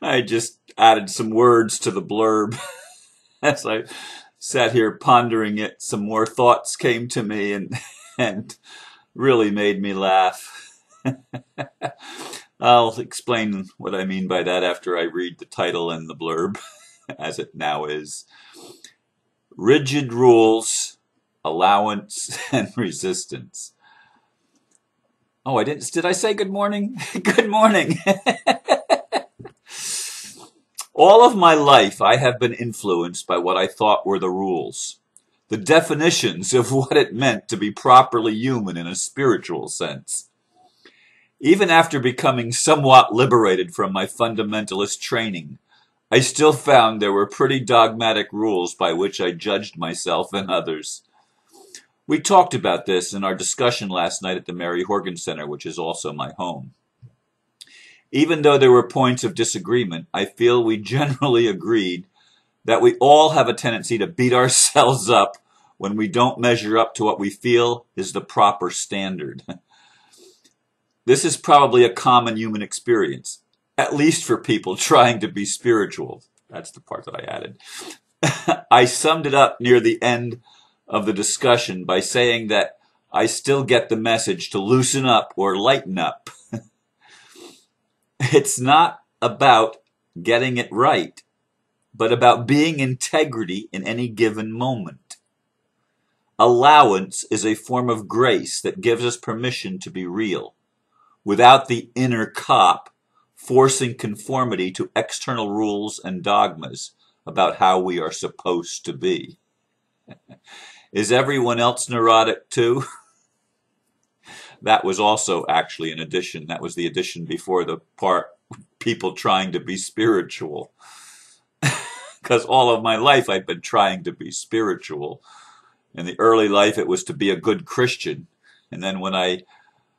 I just added some words to the blurb as I sat here pondering it. Some more thoughts came to me and really made me laugh. I'll explain what I mean by that after I read the title and the blurb, as it now is. Rigid rules, allowance, and resistance. Oh, did I say good morning? Good morning. All of my life, I have been influenced by what I thought were the rules, the definitions of what it meant to be properly human in a spiritual sense. Even after becoming somewhat liberated from my fundamentalist training, I still found there were pretty dogmatic rules by which I judged myself and others. We talked about this in our discussion last night at the Mary Horgan Center, which is also my home. Even though there were points of disagreement, I feel we generally agreed that we all have a tendency to beat ourselves up when we don't measure up to what we feel is the proper standard. This is probably a common human experience, at least for people trying to be spiritual. That's the part that I added. I summed it up near the end of the discussion by saying that I still get the message to loosen up or lighten up. It's not about getting it right, but about being integrity in any given moment. Allowance is a form of grace that gives us permission to be real, without the inner cop forcing conformity to external rules and dogmas about how we are supposed to be. Is everyone else neurotic too? That was also actually an addition. That was the addition before the part, people trying to be spiritual. Because all of my life I've been trying to be spiritual. In the early life it was to be a good Christian. And then when I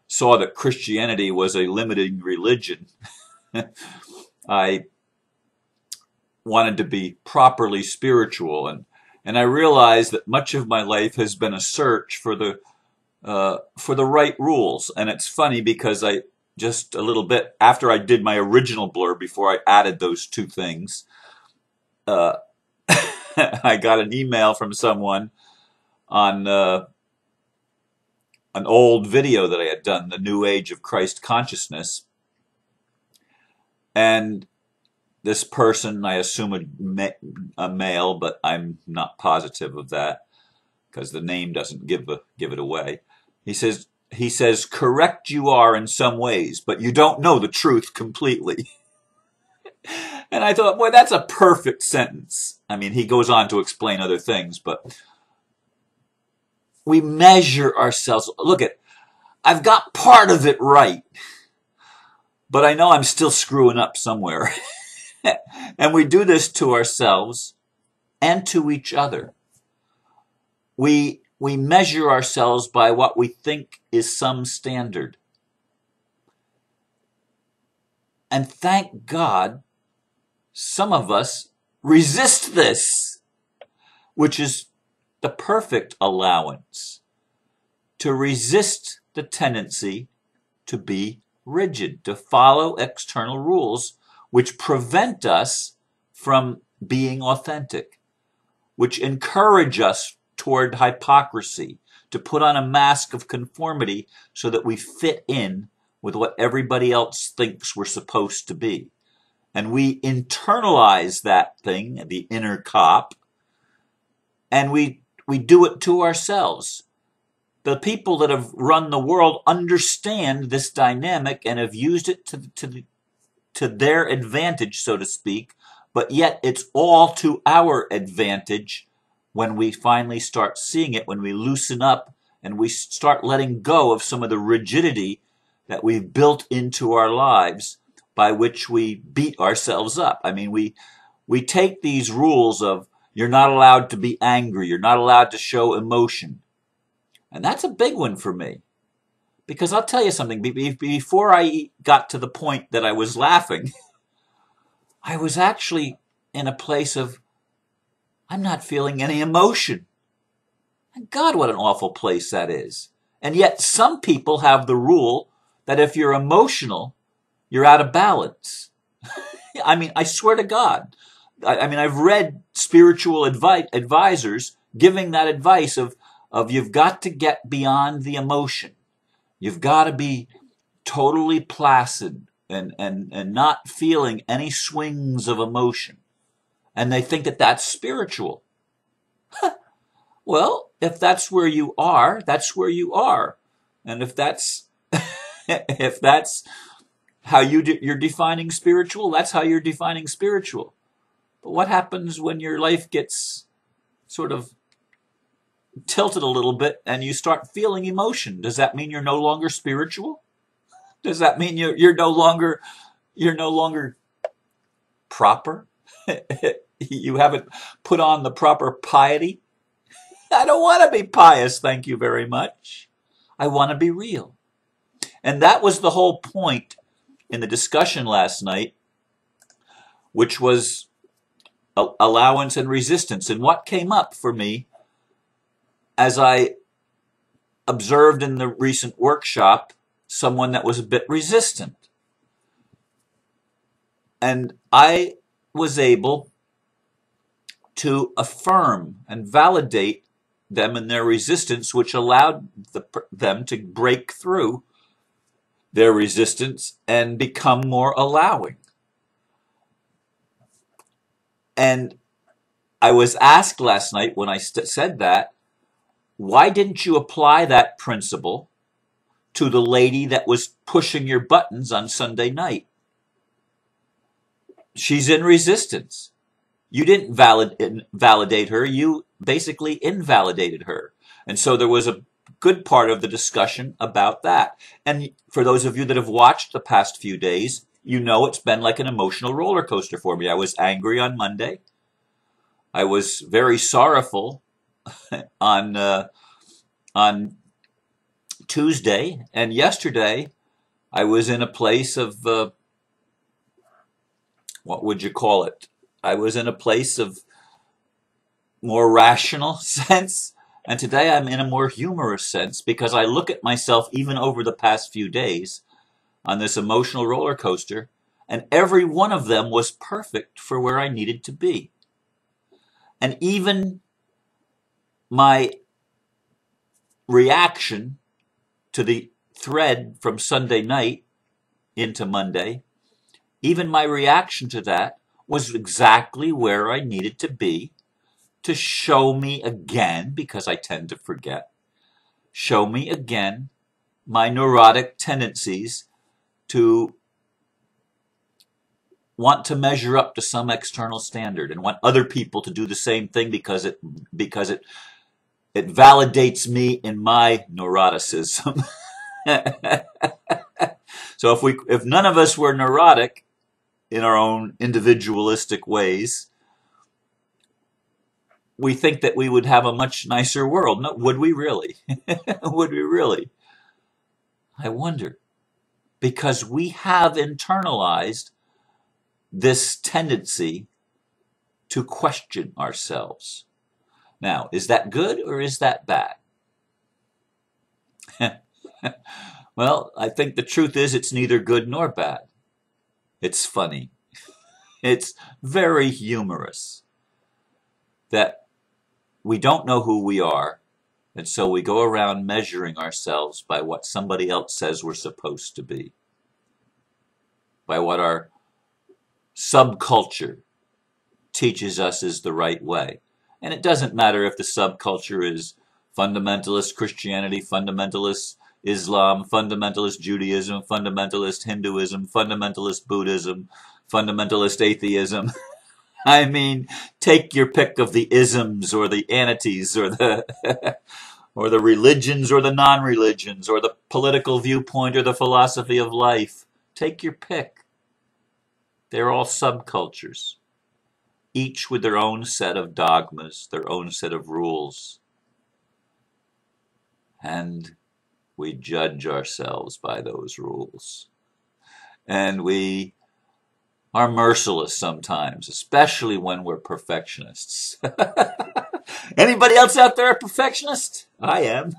saw that Christianity was a limiting religion, I wanted to be properly spiritual. And I realized that much of my life has been a search for the right rules. And it's funny because I just a little bit after I did my original blurb, before I added those two things, I got an email from someone on an old video that I had done, The New Age of Christ Consciousness. And this person, I assume a male, but I'm not positive of that because the name doesn't give it away. He says, correct you are in some ways, but you don't know the truth completely. And I thought, boy, that's a perfect sentence. I mean, he goes on to explain other things, but we measure ourselves. Look I've got part of it right, but I know I'm still screwing up somewhere. And we do this to ourselves and to each other. We measure ourselves by what we think is some standard. And thank God, some of us resist this, which is the perfect allowance, to resist the tendency to be rigid, to follow external rules which prevent us from being authentic, which encourage us toward hypocrisy, to put on a mask of conformity so that we fit in with what everybody else thinks we're supposed to be. And we internalize that thing, the inner cop, and we do it to ourselves. The people that have run the world understand this dynamic and have used it to their advantage, so to speak, but yet it's all to our advantage when we finally start seeing it, when we loosen up and we start letting go of some of the rigidity that we've built into our lives by which we beat ourselves up. I mean, we take these rules of you're not allowed to be angry, you're not allowed to show emotion. And that's a big one for me. Because I'll tell you something, before I got to the point that I was laughing, I was actually in a place of, I'm not feeling any emotion. And God, what an awful place that is. And yet some people have the rule that if you're emotional, you're out of balance. I mean, I swear to God. I mean, I've read spiritual advisors giving that advice of you've got to get beyond the emotion. You've got to be totally placid and not feeling any swings of emotion. And they think that that's spiritual. Well, if that's where you are, that's where you are. And if that's if that's how you're defining spiritual, that's how you're defining spiritual. But what happens when your life gets sort of tilted a little bit and you start feeling emotion? Does that mean you're no longer spiritual? Does that mean you're no longer proper? You haven't put on the proper piety? I don't want to be pious, thank you very much. I want to be real. And that was the whole point in the discussion last night, which was allowance and resistance. And what came up for me as I observed in the recent workshop someone that was a bit resistant. And I was able to affirm and validate them in their resistance, which allowed them to break through their resistance and become more allowing. And I was asked last night when I said that, why didn't you apply that principle to the lady that was pushing your buttons on Sunday night? She's in resistance. You didn't validate her, you basically invalidated her. And so there was a good part of the discussion about that. And for those of you that have watched the past few days, you know it's been like an emotional roller coaster for me. I was angry on Monday. I was very sorrowful on Tuesday. And yesterday, I was in a place of, what would you call it? I was in a place of more rational sense. And today I'm in a more humorous sense because I look at myself even over the past few days on this emotional roller coaster, and every one of them was perfect for where I needed to be. And even my reaction to the thread from Sunday night into Monday, even my reaction to that was exactly where I needed to be to show me again, because I tend to forget, show me again my neurotic tendencies to want to measure up to some external standard and want other people to do the same thing because it validates me in my neuroticism. So if none of us were neurotic in our own individualistic ways, we think that we would have a much nicer world. No, would we really? Would we really? I wonder. Because we have internalized this tendency to question ourselves. Now, is that good or is that bad? Well, I think the truth is it's neither good nor bad. It's funny. It's very humorous that we don't know who we are, and so we go around measuring ourselves by what somebody else says we're supposed to be, by what our subculture teaches us is the right way. And it doesn't matter if the subculture is fundamentalist Christianity, fundamentalist Islam, fundamentalist Judaism, fundamentalist Hinduism, fundamentalist Buddhism, fundamentalist atheism. I mean, take your pick of the isms or the anities or the or the religions or the non-religions or the political viewpoint or the philosophy of life. Take your pick. They're all subcultures, each with their own set of dogmas, their own set of rules. And we judge ourselves by those rules. And we are merciless sometimes, especially when we're perfectionists. Anybody else out there a perfectionist? I am.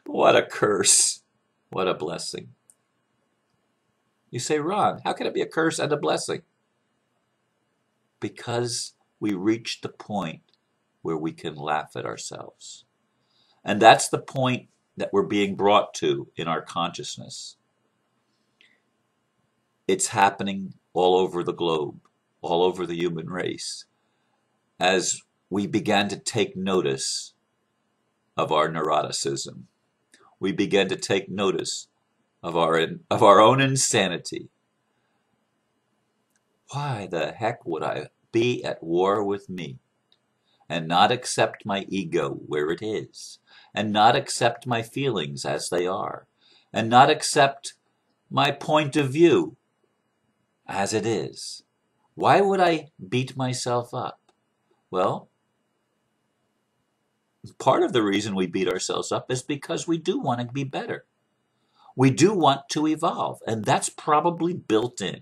What a curse. What a blessing. You say, Ron, how can it be a curse and a blessing? Because we reached the point where we can laugh at ourselves. And that's the point that we're being brought to in our consciousness. It's happening all over the globe, all over the human race, as we began to take notice of our neuroticism. We began to take notice of our own insanity. Why the heck would I be at war with me and not accept my ego where it is, and not accept my feelings as they are, and not accept my point of view as it is? Why would I beat myself up? Well, part of the reason we beat ourselves up is because we do want to be better. We do want to evolve, and that's probably built in.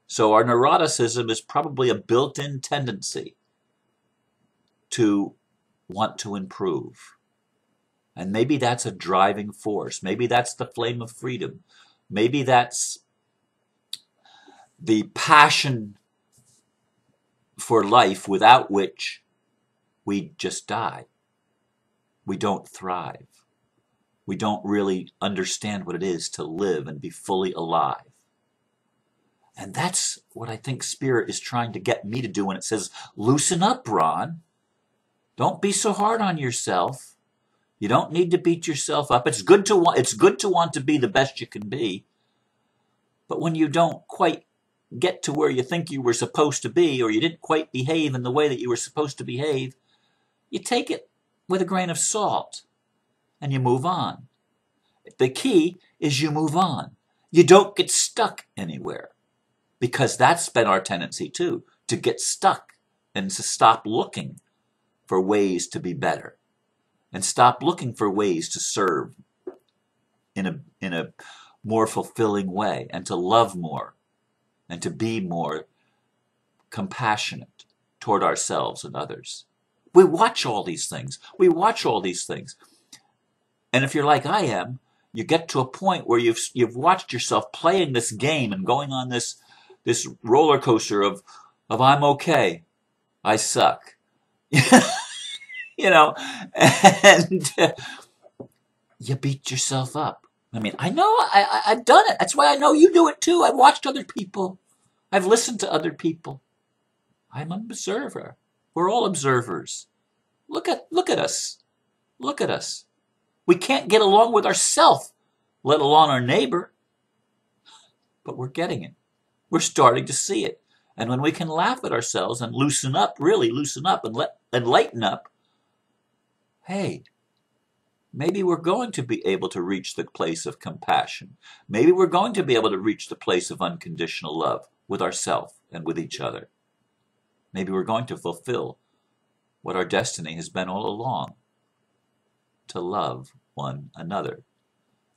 So our neuroticism is probably a built-in tendency to want to improve. And maybe that's a driving force. Maybe that's the flame of freedom. Maybe that's the passion for life without which we just die. We don't thrive. We don't really understand what it is to live and be fully alive. And that's what I think Spirit is trying to get me to do when it says, loosen up, Ron. Don't be so hard on yourself. You don't need to beat yourself up. It's good to want to be the best you can be. But when you don't quite get to where you think you were supposed to be, or you didn't quite behave in the way that you were supposed to behave, you take it with a grain of salt and you move on. The key is you move on. You don't get stuck anywhere, because that's been our tendency too, to get stuck and to stop looking for ways to be better and stop looking for ways to serve in a more fulfilling way, and to love more and to be more compassionate toward ourselves and others. We watch all these things. We watch all these things. And if you're like I am, you get to a point where you've watched yourself playing this game and going on this roller coaster of I'm okay, I suck. You know, and you beat yourself up. I mean, I know I've done it. That's why I know you do it too. I've watched other people. I've listened to other people. I'm an observer. We're all observers. Look at us. Look at us. We can't get along with ourselves, let alone our neighbor. But we're getting it. We're starting to see it. And when we can laugh at ourselves and loosen up, really loosen up and lighten up, hey, maybe we're going to be able to reach the place of compassion. Maybe we're going to be able to reach the place of unconditional love with ourselves and with each other. Maybe we're going to fulfill what our destiny has been all along, to love one another,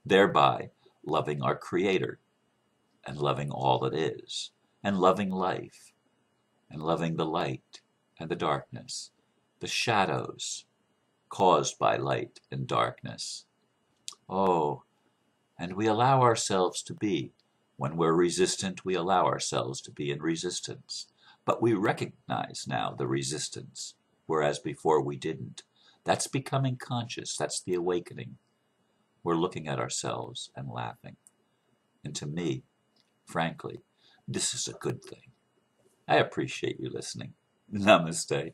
thereby loving our Creator and loving all that is, and loving life, and loving the light and the darkness, the shadows caused by light and darkness. Oh, and we allow ourselves to be. When we're resistant, we allow ourselves to be in resistance. But we recognize now the resistance, whereas before we didn't. That's becoming conscious. That's the awakening. We're looking at ourselves and laughing. And to me, frankly, this is a good thing. I appreciate you listening. Namaste.